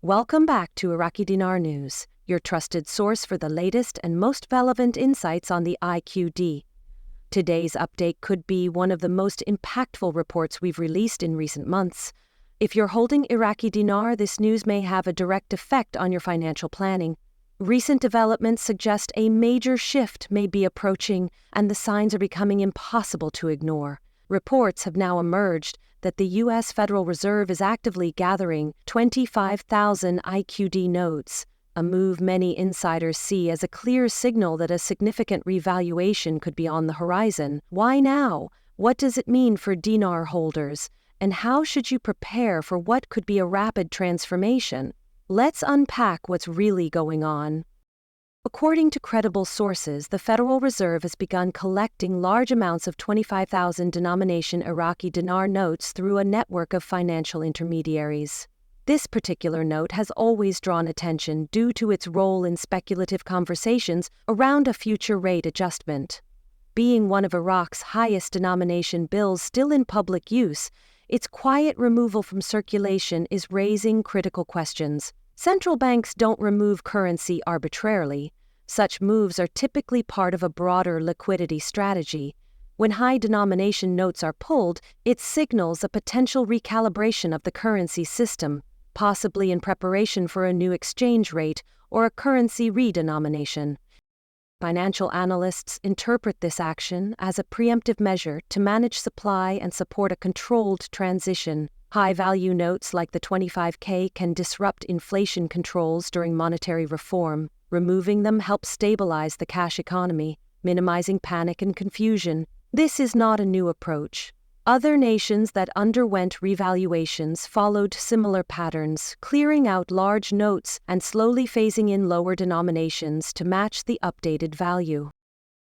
Welcome back to Iraqi Dinar News, your trusted source for the latest and most relevant insights on the IQD. Today's update could be one of the most impactful reports we've released in recent months. If you're holding Iraqi dinar, this news may have a direct effect on your financial planning. Recent developments suggest a major shift may be approaching, and the signs are becoming impossible to ignore. Reports have now emerged that the U.S. Federal Reserve is actively gathering 25,000 IQD notes, a move many insiders see as a clear signal that a significant revaluation could be on the horizon. Why now? What does it mean for dinar holders? And how should you prepare for what could be a rapid transformation? Let's unpack what's really going on. According to credible sources, the Federal Reserve has begun collecting large amounts of 25,000 denomination Iraqi dinar notes through a network of financial intermediaries. This particular note has always drawn attention due to its role in speculative conversations around a future rate adjustment. Being one of Iraq's highest denomination bills still in public use, its quiet removal from circulation is raising critical questions. Central banks don't remove currency arbitrarily. Such moves are typically part of a broader liquidity strategy. When high denomination notes are pulled, it signals a potential recalibration of the currency system, possibly in preparation for a new exchange rate or a currency redenomination. Financial analysts interpret this action as a preemptive measure to manage supply and support a controlled transition. High-value notes like the 25K can disrupt inflation controls during monetary reform. Removing them helps stabilize the cash economy, minimizing panic and confusion. This is not a new approach. Other nations that underwent revaluations followed similar patterns, clearing out large notes and slowly phasing in lower denominations to match the updated value.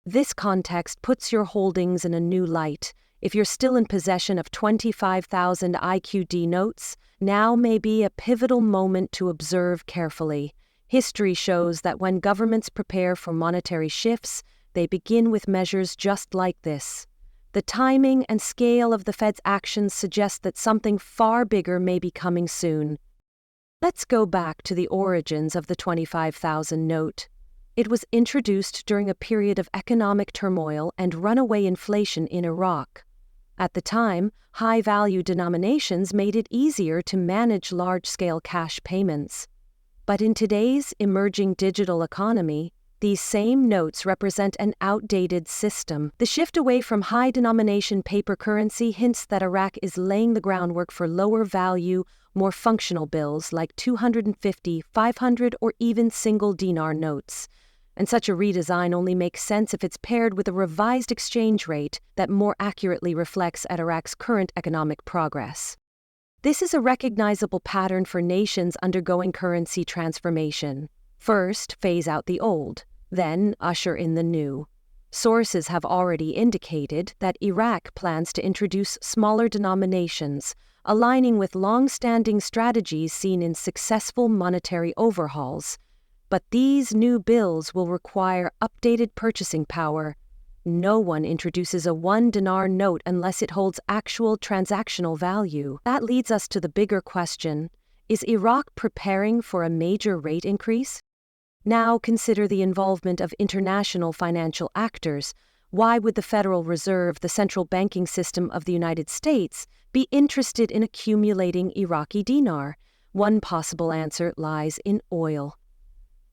This context puts your holdings in a new light. If you're still in possession of 25,000 IQD notes, now may be a pivotal moment to observe carefully. History shows that when governments prepare for monetary shifts, they begin with measures just like this. The timing and scale of the Fed's actions suggest that something far bigger may be coming soon. Let's go back to the origins of the 25,000 note. It was introduced during a period of economic turmoil and runaway inflation in Iraq. At the time, high-value denominations made it easier to manage large-scale cash payments. But in today's emerging digital economy, these same notes represent an outdated system. The shift away from high-denomination paper currency hints that Iraq is laying the groundwork for lower-value, more functional bills like 250, 500, or even single dinar notes. And such a redesign only makes sense if it's paired with a revised exchange rate that more accurately reflects Iraq's current economic progress. This is a recognizable pattern for nations undergoing currency transformation. First, phase out the old, then usher in the new. Sources have already indicated that Iraq plans to introduce smaller denominations, aligning with long-standing strategies seen in successful monetary overhauls. But these new bills will require updated purchasing power. No one introduces a 1 dinar note unless it holds actual transactional value. That leads us to the bigger question: is Iraq preparing for a major rate increase? Now consider the involvement of international financial actors. Why would the Federal Reserve, the central banking system of the United States, be interested in accumulating Iraqi dinar? One possible answer lies in oil.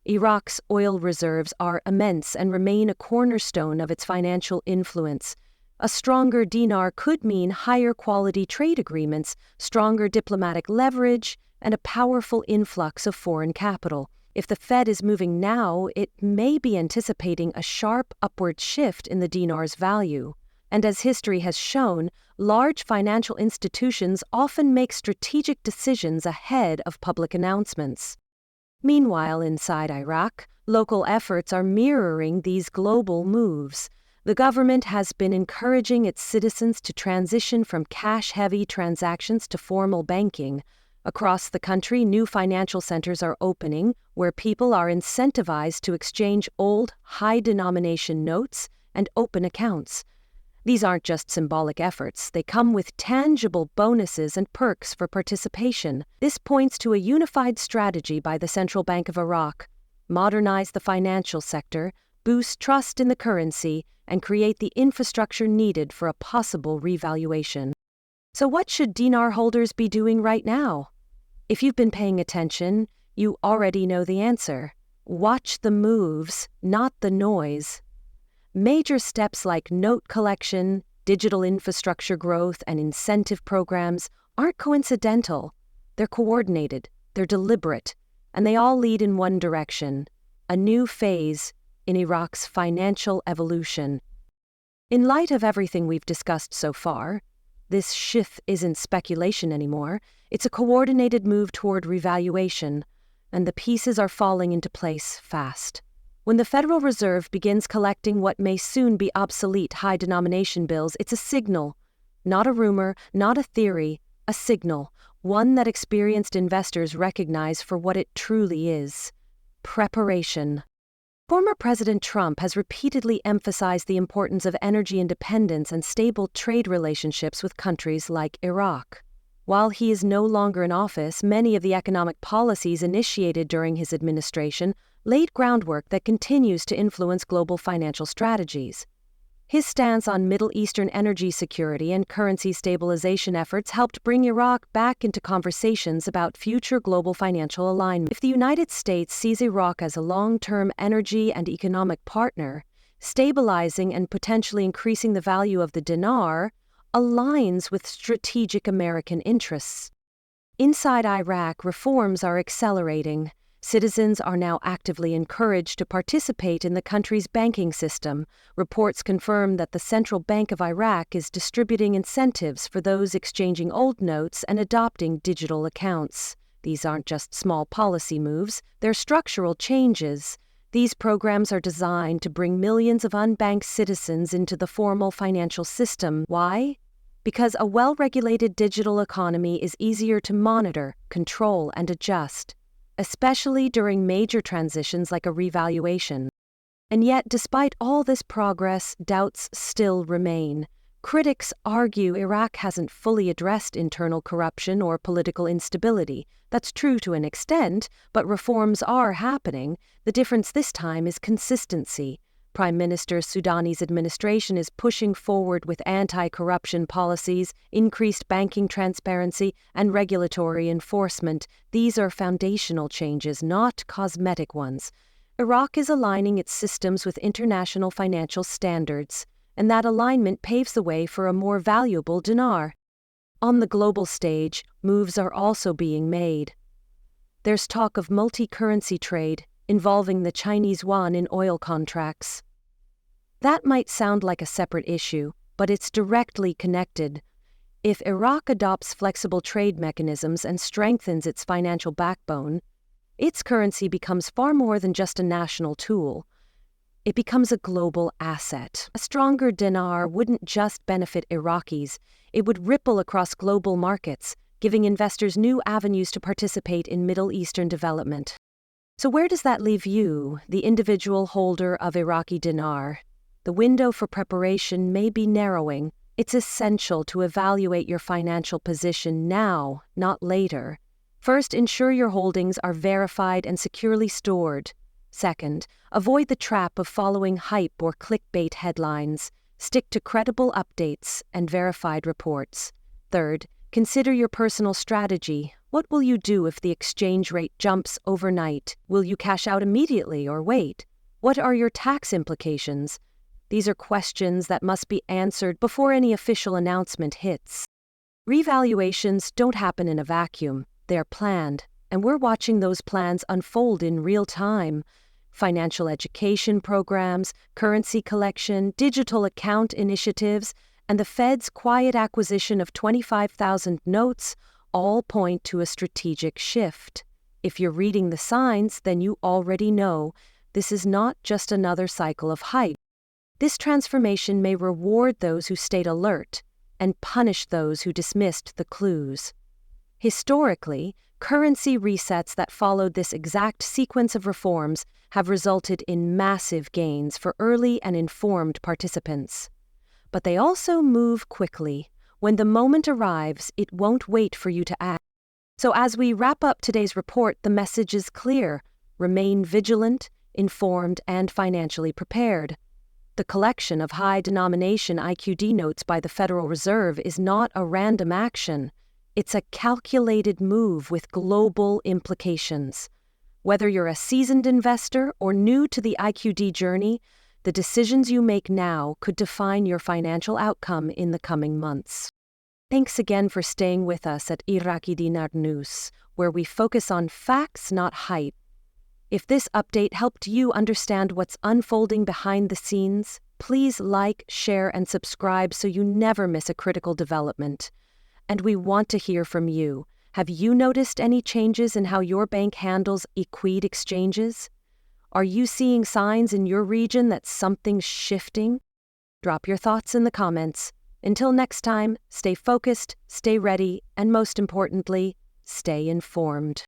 Iraq's oil reserves are immense and remain a cornerstone of its financial influence. A stronger dinar could mean higher quality trade agreements, stronger diplomatic leverage, and a powerful influx of foreign capital. If the Fed is moving now, it may be anticipating a sharp upward shift in the dinar's value. And as history has shown, large financial institutions often make strategic decisions ahead of public announcements. Meanwhile, inside Iraq, local efforts are mirroring these global moves. The government has been encouraging its citizens to transition from cash-heavy transactions to formal banking. Across the country, new financial centers are opening, where people are incentivized to exchange old, high-denomination notes and open accounts. These aren't just symbolic efforts, they come with tangible bonuses and perks for participation. This points to a unified strategy by the Central Bank of Iraq: modernize the financial sector, boost trust in the currency, and create the infrastructure needed for a possible revaluation. So what should dinar holders be doing right now? If you've been paying attention, you already know the answer. Watch the moves, not the noise. Major steps like note collection, digital infrastructure growth, and incentive programs aren't coincidental. They're coordinated, they're deliberate, and they all lead in one direction: a new phase in Iraq's financial evolution. In light of everything we've discussed so far, this shift isn't speculation anymore. It's a coordinated move toward revaluation, and the pieces are falling into place fast. When the Federal Reserve begins collecting what may soon be obsolete high-denomination bills, it's a signal, not a rumor, not a theory, a signal, one that experienced investors recognize for what it truly is: preparation. Former President Trump has repeatedly emphasized the importance of energy independence and stable trade relationships with countries like Iraq. While he is no longer in office, many of the economic policies initiated during his administration laid groundwork that continues to influence global financial strategies. His stance on Middle Eastern energy security and currency stabilization efforts helped bring Iraq back into conversations about future global financial alignment. If the United States sees Iraq as a long-term energy and economic partner, stabilizing and potentially increasing the value of the dinar aligns with strategic American interests. Inside Iraq, reforms are accelerating. Citizens are now actively encouraged to participate in the country's banking system. Reports confirm that the Central Bank of Iraq is distributing incentives for those exchanging old notes and adopting digital accounts. These aren't just small policy moves, they're structural changes. These programs are designed to bring millions of unbanked citizens into the formal financial system. Why? Because a well-regulated digital economy is easier to monitor, control, and adjust, especially during major transitions like a revaluation. And yet, despite all this progress, doubts still remain. Critics argue Iraq hasn't fully addressed internal corruption or political instability. That's true to an extent, but reforms are happening. The difference this time is consistency. Prime Minister Soudani's administration is pushing forward with anti-corruption policies, increased banking transparency, and regulatory enforcement. These are foundational changes, not cosmetic ones. Iraq is aligning its systems with international financial standards, and that alignment paves the way for a more valuable dinar. On the global stage, moves are also being made. There's talk of multi-currency trade involving the Chinese yuan in oil contracts. That might sound like a separate issue, but it's directly connected. If Iraq adopts flexible trade mechanisms and strengthens its financial backbone, its currency becomes far more than just a national tool. It becomes a global asset. A stronger dinar wouldn't just benefit Iraqis, it would ripple across global markets, giving investors new avenues to participate in Middle Eastern development. So where does that leave you, the individual holder of Iraqi dinar? The window for preparation may be narrowing. It's essential to evaluate your financial position now, not later. First, ensure your holdings are verified and securely stored. Second, avoid the trap of following hype or clickbait headlines. Stick to credible updates and verified reports. Third, consider your personal strategy. What will you do if the exchange rate jumps overnight? Will you cash out immediately or wait? What are your tax implications? These are questions that must be answered before any official announcement hits. Revaluations don't happen in a vacuum. They're planned, and we're watching those plans unfold in real time. Financial education programs, currency collection, digital account initiatives, and the Fed's quiet acquisition of 25,000 notes all point to a strategic shift. If you're reading the signs, then you already know this is not just another cycle of hype. This transformation may reward those who stayed alert and punish those who dismissed the clues. Historically, currency resets that followed this exact sequence of reforms have resulted in massive gains for early and informed participants. but they also move quickly. When the moment arrives, it won't wait for you to act. So as we wrap up today's report, the message is clear. Remain vigilant, informed, and financially prepared. The collection of high-denomination IQD notes by the Federal Reserve is not a random action. It's a calculated move with global implications. Whether you're a seasoned investor or new to the IQD journey, the decisions you make now could define your financial outcome in the coming months. Thanks again for staying with us at Iraqi Dinar News, where we focus on facts, not hype. If this update helped you understand what's unfolding behind the scenes, please like, share, and subscribe so you never miss a critical development. And we want to hear from you. Have you noticed any changes in how your bank handles equid exchanges? Are you seeing signs in your region that something's shifting? Drop your thoughts in the comments. Until next time, stay focused, stay ready, and most importantly, stay informed.